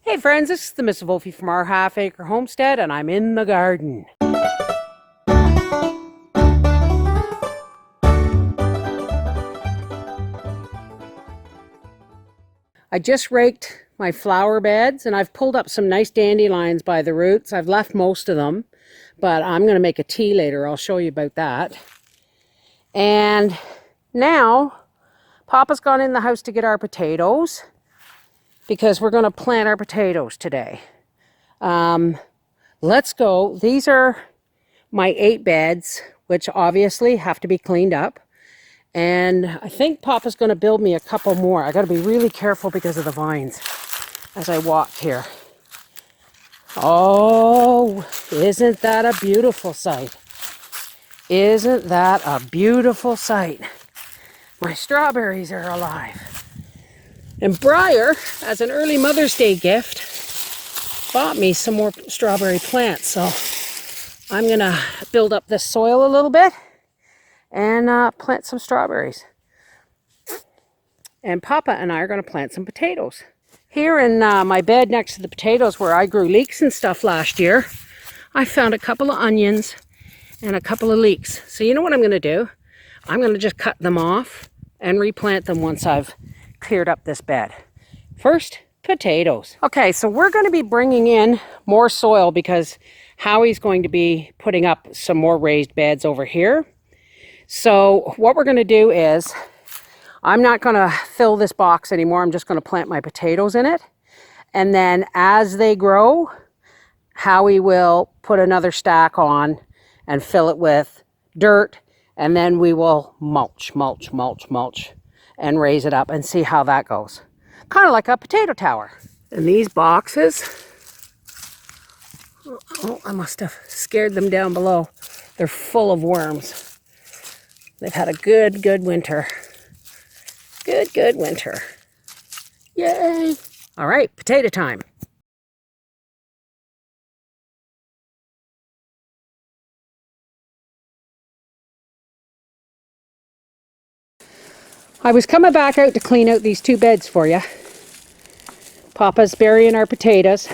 Hey friends, this is the Mrs. Wolfie from our half-acre homestead, and I'm in the garden. I just raked my flower beds, and I've pulled up some nice dandelions by the roots. I've left most of them, but I'm going to make a tea later. I'll show you about that. And now, Papa's gone in the house to get our potatoes, because we're going to plant our potatoes today. Let's go. These are my 8 beds, which obviously have to be cleaned up. And I think Papa's going to build me a couple more. I got to be really careful because of the vines as I walk here. Oh, isn't that a beautiful sight? Isn't that a beautiful sight? My strawberries are alive. And Briar, as an early Mother's Day gift, bought me some more strawberry plants. So I'm going to build up this soil a little bit and plant some strawberries. And Papa and I are going to plant some potatoes. Here in my bed next to the potatoes where I grew leeks and stuff last year, I found a couple of onions and a couple of leeks. So you know what I'm going to do? I'm going to just cut them off and replant them once I've cleared up this bed. First, potatoes. Okay, so we're going to be bringing in more soil because Howie's going to be putting up some more raised beds over here. So what we're going to do is, I'm not going to fill this box anymore. I'm just going to plant my potatoes in it. And then as they grow, Howie will put another stack on and fill it with dirt. And then we will mulch, and raise it up and see how that goes. Kind of like a potato tower. And these boxes, oh, I must have scared them down below. They're full of worms. They've had a good winter. Good winter. Yay! All right, potato time. I was coming back out to clean out these 2 beds for you. Papa's burying our potatoes.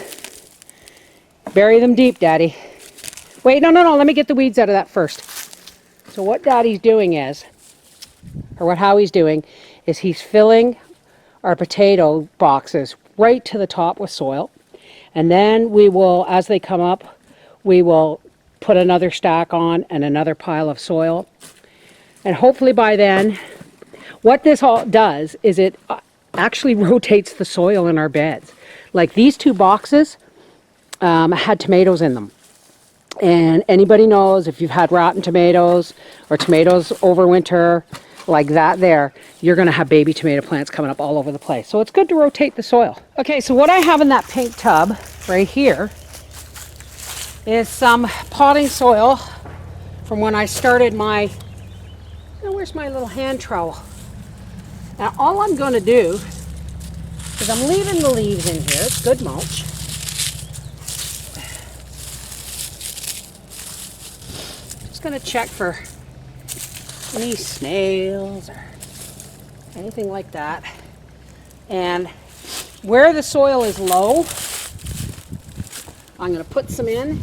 Bury them deep, Daddy. Wait, no, let me get the weeds out of that first. So what Daddy's doing is, or what Howie's doing, is he's filling our potato boxes right to the top with soil. And then we will, as they come up, we will put another stack on and another pile of soil. And hopefully by then, what this all does is it actually rotates the soil in our beds. Like these 2 boxes had tomatoes in them. And anybody knows if you've had rotten tomatoes or tomatoes over winter like that there, you're going to have baby tomato plants coming up all over the place. So it's good to rotate the soil. Okay, so what I have in that pink tub right here is some potting soil from when I started my, where's my little hand trowel? Now all I'm going to do is I'm leaving the leaves in here. It's good mulch. Going to check for any snails or anything like that. And where the soil is low, I'm going to put some in.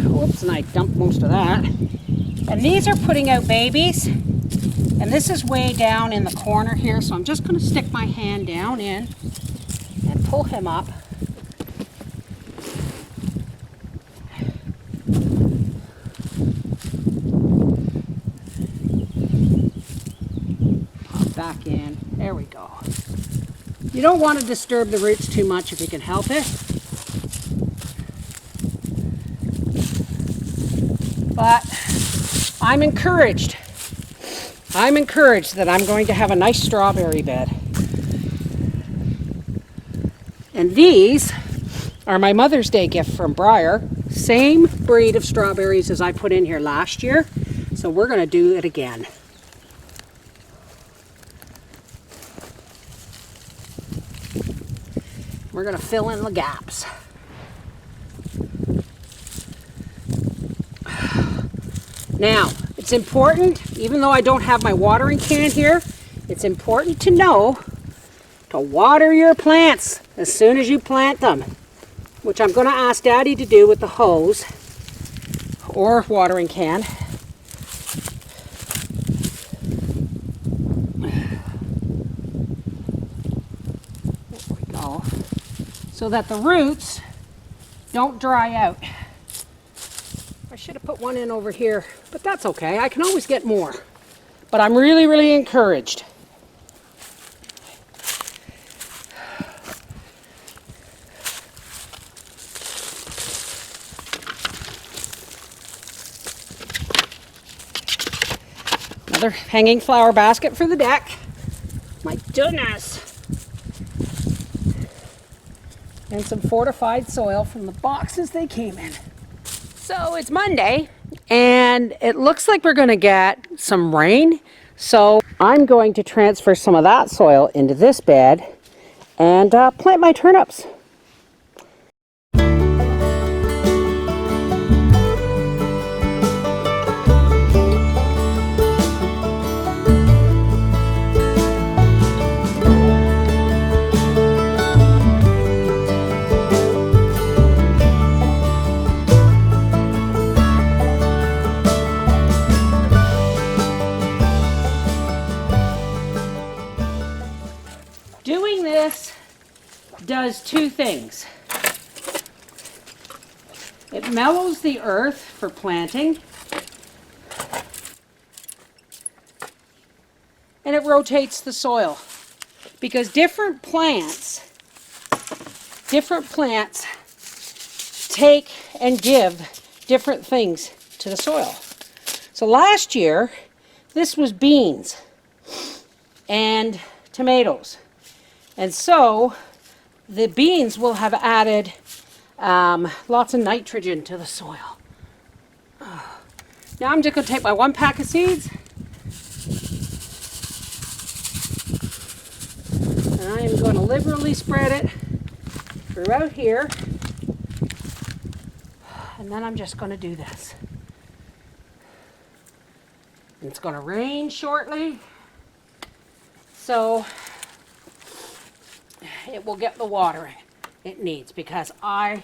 Whoops, and I dumped most of that. And these are putting out babies. And this is way down in the corner here, so I'm just going to stick my hand down in and pull him up. Back in. There we go. You don't want to disturb the roots too much if you can help it. But I'm encouraged. I'm encouraged that I'm going to have a nice strawberry bed. And these are my Mother's Day gift from Briar. Same breed of strawberries as I put in here last year. So we're going to do it again. We're going to fill in the gaps. Now, it's important, even though I don't have my watering can here, it's important to know to water your plants as soon as you plant them, which I'm going to ask Daddy to do with the hose or watering can. There we go. So that the roots don't dry out. I should have put one in over here, but that's okay. I can always get more. But I'm really, really encouraged. Another hanging flower basket for the deck. My goodness. And some fortified soil from the boxes they came in. So it's Monday, and it looks like we're going to get some rain. So I'm going to transfer some of that soil into this bed and plant my turnips. Doing this does two things. It mellows the earth for planting, and it rotates the soil, because different plants take and give different things to the soil. So last year, this was beans and tomatoes. And so the beans will have added lots of nitrogen to the soil. Now I'm just going to take my 1 pack of seeds, and I am going to liberally spread it throughout here. And then I'm just going to do this. And it's going to rain shortly, so it will get the watering it needs, because I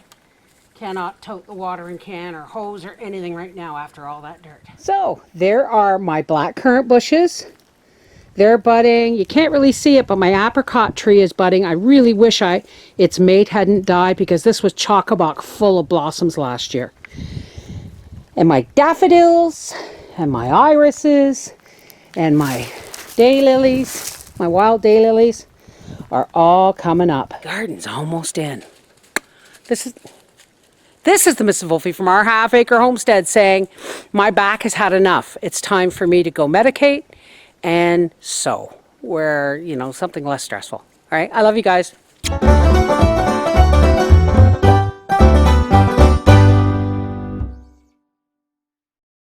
cannot tote the watering can or hose or anything right now after all that dirt. So there are my blackcurrant bushes. They're budding. You can't really see it, but my apricot tree is budding. I really wish its mate hadn't died, because this was chock-a-block full of blossoms last year. And my daffodils and my irises and my daylilies, my wild daylilies, are all coming up. Garden's almost in. This is the Mrs. Wolfie from our half-acre homestead saying, my back has had enough. It's time for me to go medicate and sow, where, something less stressful. All right, I love you guys.